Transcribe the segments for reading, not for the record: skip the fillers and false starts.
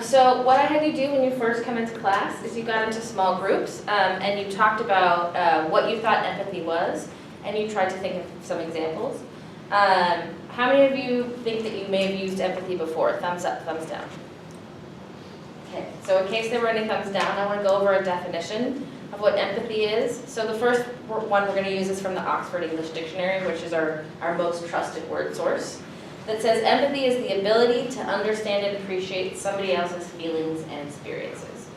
So what I had you do when you first come into class is you got into small groups and you talked about what you thought empathy was, and you tried to think of some examples. How many of you think that you may have used empathy before? Thumbs up, thumbs down. Okay, so in case there were any thumbs down, I want to go over a definition of what empathy is. So the first one we're going to use is from the Oxford English Dictionary, which is our most trusted word source, that says empathy is the ability to understand and appreciate somebody else's feelings and experiences.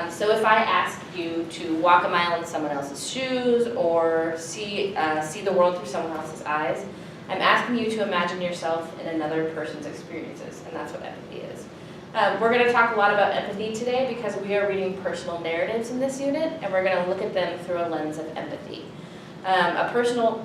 So if I ask you to walk a mile in someone else's shoes or see the world through someone else's eyes, I'm asking you to imagine yourself in another person's experiences, and that's what empathy is. We're going to talk a lot about empathy today because we are reading personal narratives in this unit, and we're going to look at them through a lens of empathy. A personal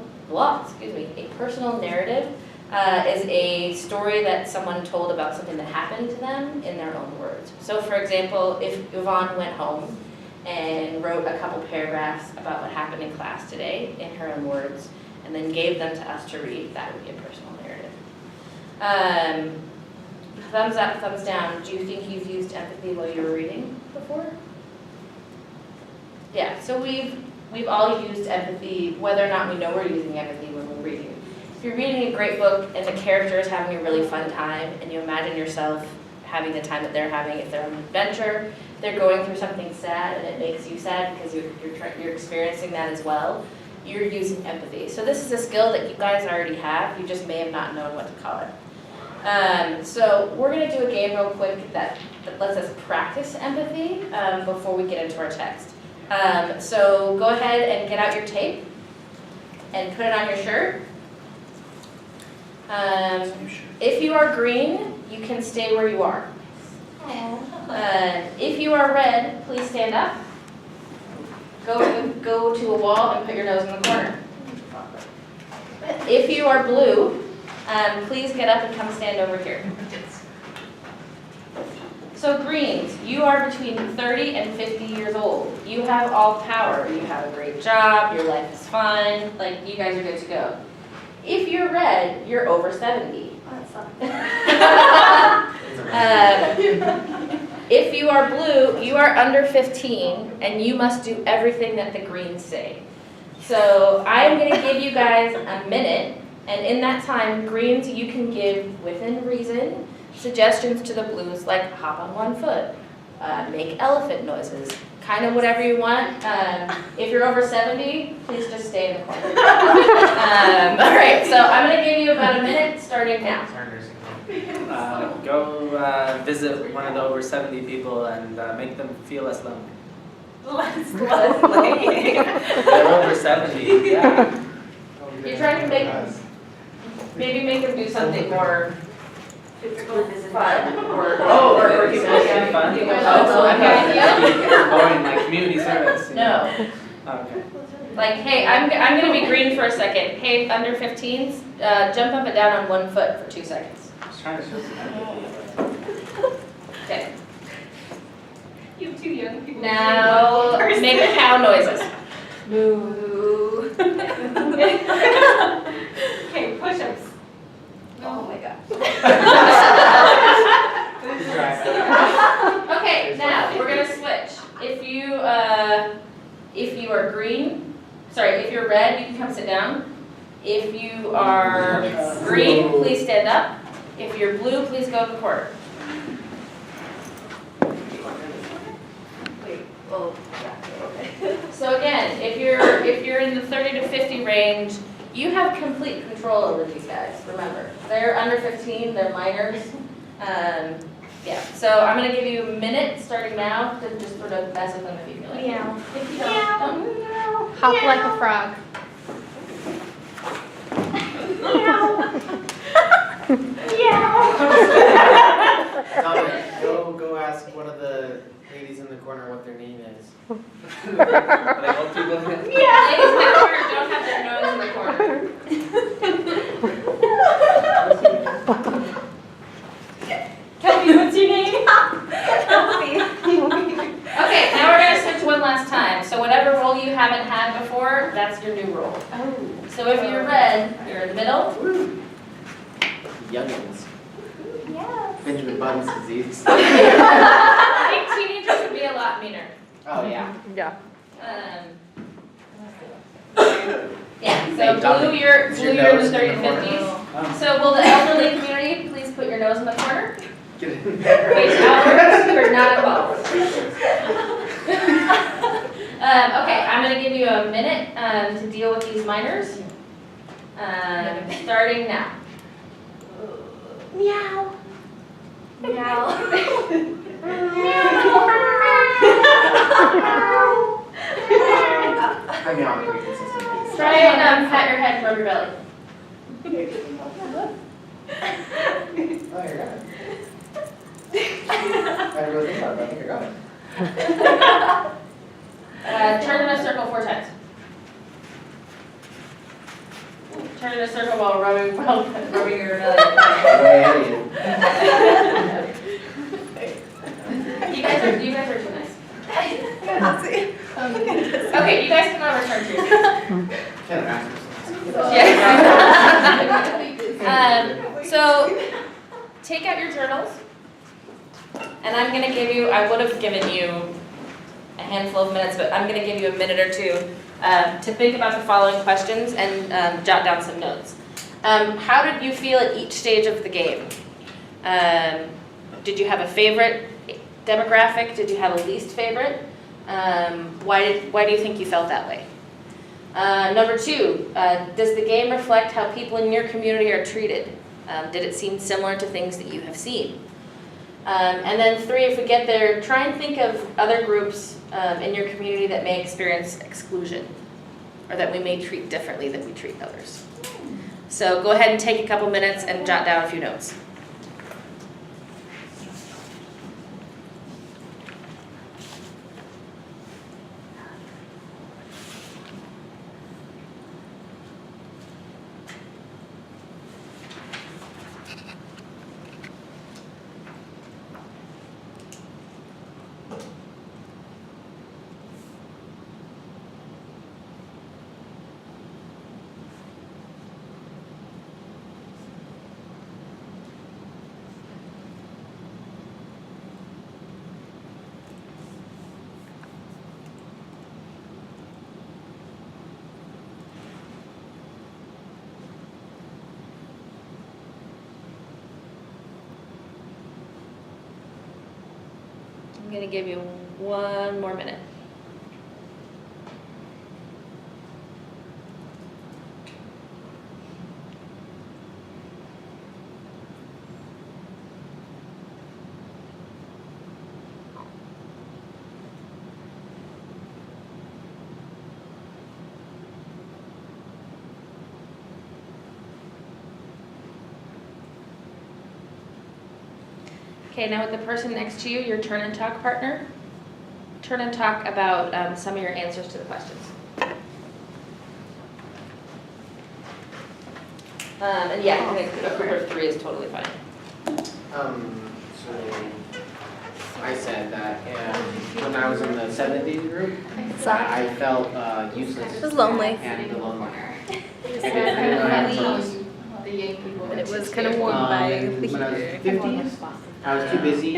narrative is a story that someone told about something that happened to them in their own words. So for example, if Yvonne went home and wrote a couple paragraphs about what happened in class today in her own words, and then gave them to us to read, that would be a personal narrative. Thumbs up, thumbs down. Do you think you've used empathy while you were reading before? Yeah, so we've all used empathy, whether or not we know we're using empathy when we're reading. If you're reading a great book and the character is having a really fun time, and you imagine yourself having the time that they're having, if they're on an adventure, they're going through something sad and it makes you sad because you're experiencing that as well, you're using empathy. So this is a skill that you guys already have, you just may have not known what to call it. So we're going to do a game real quick that lets us practice empathy before we get into our text. So go ahead and get out your tape and put it on your shirt. If you are green, you can stay where you are. If you are red, please stand up. Go to a wall and put your nose in the corner. If you are blue, please get up and come stand over here. So greens, you are between 30 and 50 years old. You have all power. You have a great job, your life is fun, like you guys are good to go. If you're red, you're over 70. If you are blue, you are under 15 and you must do everything that the greens say. So I'm going to give you guys a minute, and in that time, greens, you can give, within reason, suggestions to the blues like hop on one foot, make elephant noises, kind of whatever you want. If you're over 70, please just stay in the corner. All right, so I'm going to give you about a minute starting now. Go visit one of the over 70 people and make them feel less lonely. Less lonely. They're over 70, yeah. You're trying to maybe make them do something more fun or humiliating. Fun? Oh, okay. Boring, like community service. No. Okay. Like, hey, I'm going to be green for a second. Hey, under 15s, jump up and down on 1 foot for 2 seconds. I was trying to show some empathy. Okay. You have 2 young people. Now, make cow noises. Moo. Okay, push-ups. Oh my god. Try. Okay, now we're gonna switch. If you are green, if you're red, you can come sit down. If you are green, please stand up. If you're blue, please go to the corner. Wait. Oh, yeah. Okay. So again, if you're in the 30 to 50 range, you have complete control over these guys, remember. They're under 15, they're minors. Yeah, so I'm going to give you a minute starting now to just sort of mess with them if you feel like it. Meow. If you don't, Meow. Hop like a frog. Go ask one of the ladies in the corner what their name is. Like old people. Yeah, ladies in the corner don't have their nose in the corner. Kelby, what's your name? Okay, now we're going to switch one last time. So whatever role you haven't had before, that's your new role. Oh. So if you're red, you're in the middle. Youngins. Yeah. Benjamin Button's disease. Yeah, so Hey, Dominic, blue, you're is your in the nose in 30 the to corner? 50s. So will the elderly community please put your nose in the corner? Get in there. Face outwards, you're not involved. Okay, I'm gonna give you a minute to deal with these minors. Starting now. Meow. Hang on, pretty consistent. Try and pat your head and rub your belly. Oh, you got it. I didn't really think about it, but I think I got it. Turn in a circle 4 times. Turn in a circle while rubbing your belly. Way ahead of you. You guys are too nice. Okay, you guys can now return to your seats. Can't ask. Yeah. So, take out your journals, and I'm gonna give you, I would have given you a handful of minutes, but I'm gonna give you a minute or two to think about the following questions and jot down some notes. How did you feel at each stage of the game? Did you have a favorite demographic? Did you have a least favorite? Why do you think you felt that way? Number 2, does the game reflect how people in your community are treated? Did it seem similar to things that you have seen? And then 3, if we get there, try and think of other groups in your community that may experience exclusion or that we may treat differently than we treat others. So go ahead and take a couple minutes and jot down a few notes. I'm going to give you 1 more minute. Okay, now with the person next to you, your turn and talk partner, turn and talk about some of your answers to the questions. And yeah, I think a group of 3 is totally fine. So I said that when I was in the 70s group, I felt useless. It was lonely. And alone. I didn't know how to focus. But it was kind of warmed by And the when I was heater. 50s, I was too busy,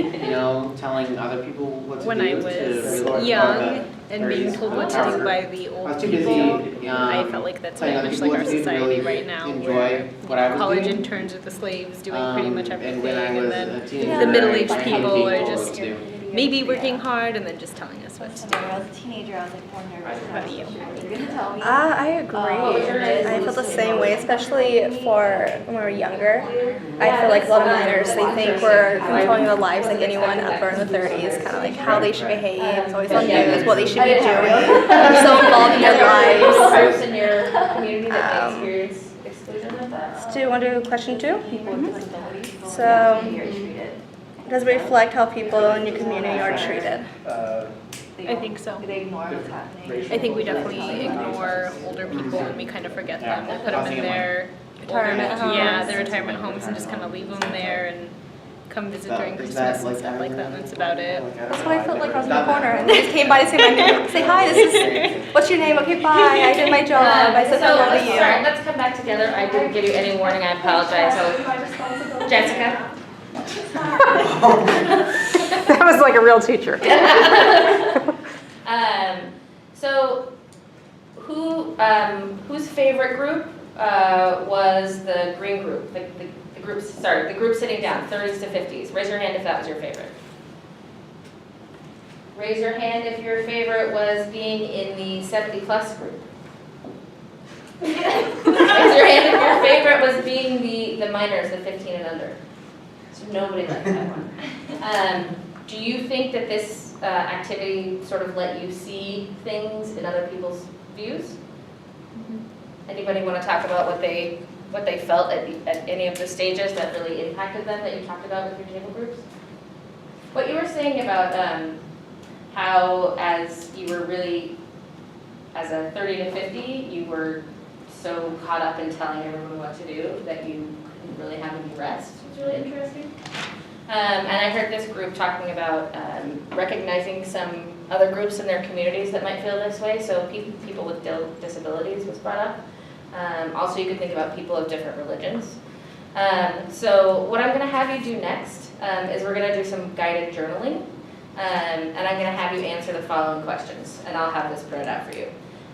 telling other people what to When do. I to was really young the and being 30s told what to do power. by the I old was too busy. people, I felt like that's very telling other much people like what our to do, society really right now, enjoy where what I was college doing. interns are the slaves doing pretty much everything, And when I and was then a teenager, the middle-aged I people are told just what to do. maybe working hard and then just telling us what to do. When I was a teenager, I was like more nervous. How about you? You're gonna tell me? I agree. I felt the same way, especially for when we were younger. I feel like a lot of minors, they think we're controlling their lives like anyone upper in the 30s, kind of like how they should behave. It's always on news, what they should be doing. They're so involved in their lives. Groups in your community that may experience exclusion like that? Do you want to do question 2? People with disabilities. So, You're treated. does it reflect how people in your community are treated? I think so. They ignore what's happening. I think we definitely ignore older people and we kind of forget them. We put them in their Retirement homes. Yeah, their retirement homes and just kind of leave them there and come visit during Christmas and stuff like that, and that's about it. That's what I felt like I was in the corner, and they just came by to say my name, say hi, this is, what's your name? Okay, bye, I did my job, I said So hello let's to you. start, let's come back together. I didn't give you any warning, I apologize. So Jessica? That was like a real teacher. So, whose favorite group was the green group? The group sitting down, 30s to 50s. Raise your hand if that was your favorite. Raise your hand if your favorite was being in the 70-plus group. Raise your hand if your favorite was being the minors, the 15 and under. So nobody liked that one. Do you think that this activity sort of let you see things in other people's views? Anybody want to talk about what they felt at any of the stages that really impacted them that you talked about with your table groups? What you were saying about how as you were really, as a 30 to 50, you were so caught up in telling everyone what to do that you couldn't really have any rest. It's really interesting. And I heard this group talking about recognizing some other groups in their communities that might feel this way. So people with disabilities was brought up. Also, you could think about people of different religions. So what I'm going to have you do next is we're going to do some guided journaling. And I'm going to have you answer the following questions. And I'll have this printed out for you.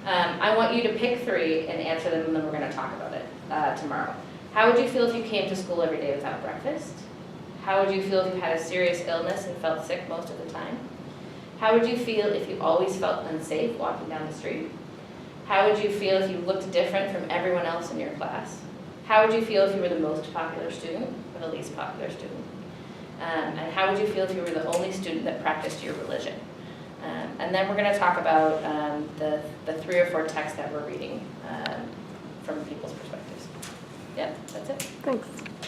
I want you to pick 3 and answer them, and then we're going to talk about it tomorrow. How would you feel if you came to school every day without breakfast? How would you feel if you had a serious illness and felt sick most of the time? How would you feel if you always felt unsafe walking down the street? How would you feel if you looked different from everyone else in your class? How would you feel if you were the most popular student or the least popular student? And how would you feel if you were the only student that practiced your religion? And then we're going to talk about the 3 or 4 texts that we're reading from people's perspectives. Yep, that's it. Thanks.